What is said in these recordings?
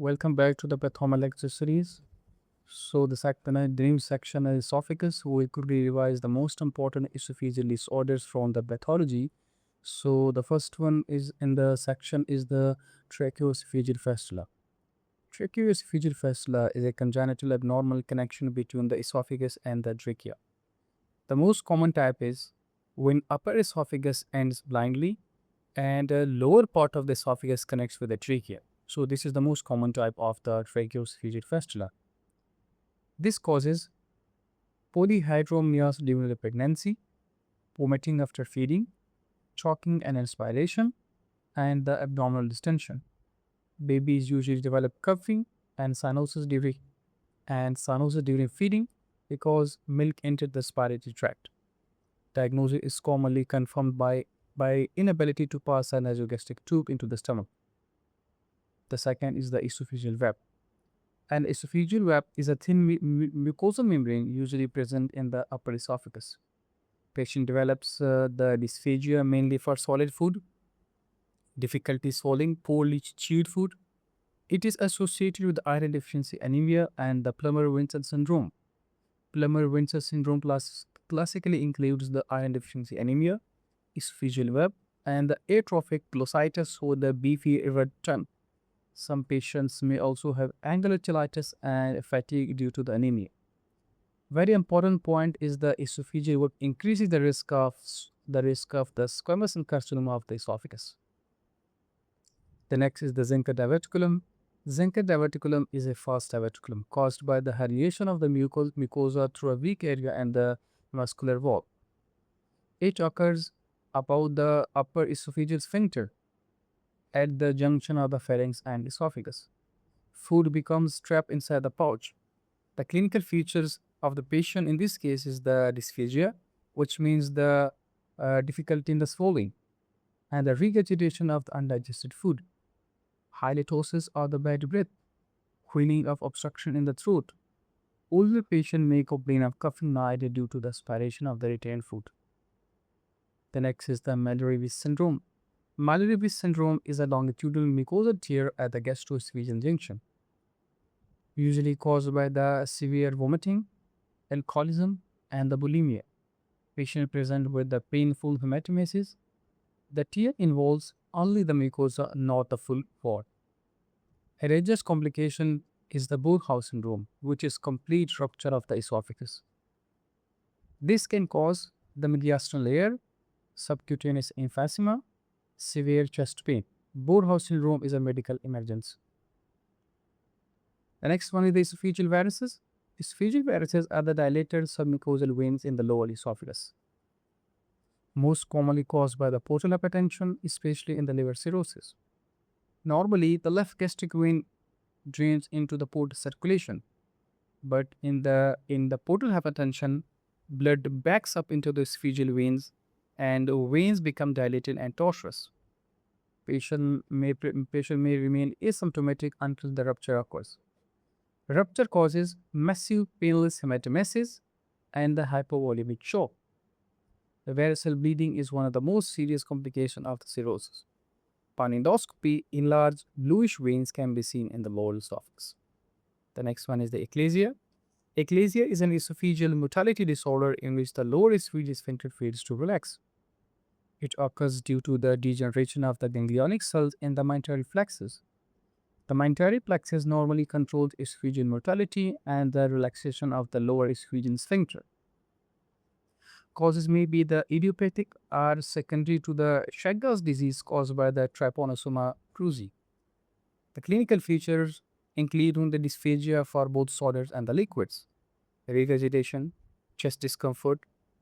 Welcome back to the Pathoma lecture series. The dream section is esophagus. We could revise the most important esophageal disorders from the pathology. So the first one is in the section is the tracheoesophageal fistula. Tracheoesophageal fistula is a congenital abnormal connection between the esophagus and the trachea. The most common type is when upper esophagus ends blindly and a lower part of the esophagus connects with the trachea. So this is the most common type of the tracheoesophageal fistula. This causes polyhydramnios during the pregnancy, vomiting after feeding, choking and inspiration, and the abdominal distension. Babies usually develop coughing and cyanosis during feeding because milk entered the respiratory tract. Diagnosis is commonly confirmed by inability to pass a nasogastric tube into the stomach. The second is the esophageal web. An esophageal web is a thin mucosal membrane usually present in the upper esophagus. Patient develops the dysphagia mainly for solid food, difficulty swallowing poorly chewed food. It is associated with iron deficiency anemia and the Plummer-Vinson syndrome. Plummer-Vinson syndrome classically includes the iron deficiency anemia, esophageal web, and the atrophic glossitis with the beefy red tongue. Some patients may also have angular cheilitis and fatigue due to the anemia. Very important point is the esophageal web increases the risk of the squamous cell carcinoma of the esophagus. The next is the zinca diverticulum. Zinca diverticulum is a fast diverticulum caused by the herniation of the mucosa through a weak area and the muscular wall. It occurs above the upper esophageal sphincter at the junction of the pharynx and esophagus. Food becomes trapped inside the pouch. The clinical features of the patient in this case is the dysphagia, which means the difficulty in the swallowing, and the regurgitation of the undigested food, halitosis or the bad breath, feeling of obstruction in the throat. Older patient may complain of coughing either due to the aspiration of the retained food. The next is the Mallory-Weiss syndrome. Mallory-Weiss syndrome is a longitudinal mucosal tear at the gastroesophageal junction, usually caused by the severe vomiting, alcoholism, and the bulimia. Patient present with the painful hematemesis. The tear involves only the mucosa, not the full wall. A rarest complication is the Burghaus syndrome, which is complete rupture of the esophagus. This can cause the mediastinal layer, subcutaneous emphysema, severe chest pain. Burghaus syndrome is a medical emergency. The next one is the esophageal varices. Esophageal varices are the dilated submucosal veins in the lower esophagus, most commonly caused by the portal hypertension, especially in the liver cirrhosis. Normally, the left gastric vein drains into the portal circulation, but in the portal hypertension, blood backs up into the esophageal veins and veins become dilated and tortuous. Patient may remain asymptomatic until the rupture occurs. Rupture causes massive painless hematemesis and the hypovolemic shock. The variceal bleeding is one of the most serious complications of the cirrhosis. Upon endoscopy, enlarged bluish veins can be seen in the lower esophagus. The next one is the eclasia. Eclasia is an esophageal motility disorder in which the lower esophageal sphincter fails to relax. It occurs due to the degeneration of the ganglionic cells in the meningeal plexus. The meningeal plexus normally controls esophageal motility and the relaxation of the lower esophageal sphincter. Causes may be the idiopathic or secondary to the Chagas disease caused by the Trypanosoma cruzi. The clinical features include the dysphagia for both solids and the liquids, regurgitation, chest discomfort,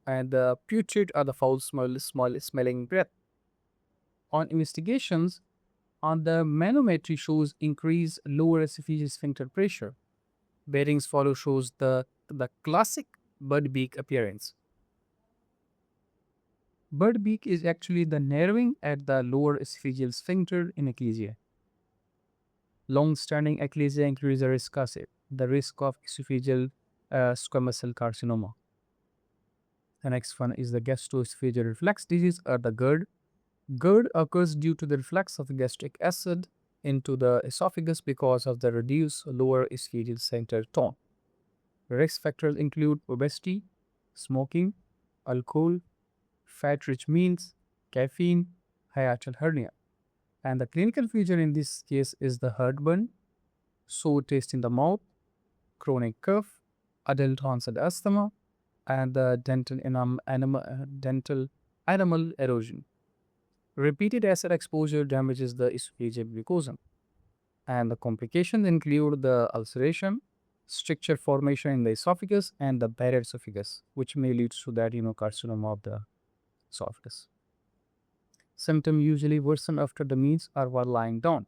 and the putrid or the foul smelling breath. On investigations, on the manometry shows increased lower esophageal sphincter pressure. Bearings follow shows the classic bird beak appearance. Bird beak is actually the narrowing at the lower esophageal sphincter in eclasia. Long-standing eclasia increases the risk of esophageal squamous cell carcinoma. The next one is the gastroesophageal reflux disease or the GERD. GERD occurs due to the reflux of the gastric acid into the esophagus because of the reduced lower esophageal center tone. Risk factors include obesity, smoking, alcohol, fat-rich meals, caffeine, hiatal hernia. And the clinical feature in this case is the heartburn, sore taste in the mouth, chronic cough, adult onset asthma, and the dental enamel erosion. Repeated acid exposure damages the esophageal mucosa, and the complications include the ulceration, stricture formation in the esophagus, and the barrier esophagus, which may lead to that carcinoma of the esophagus. Symptoms usually worsen after the meals or while lying down.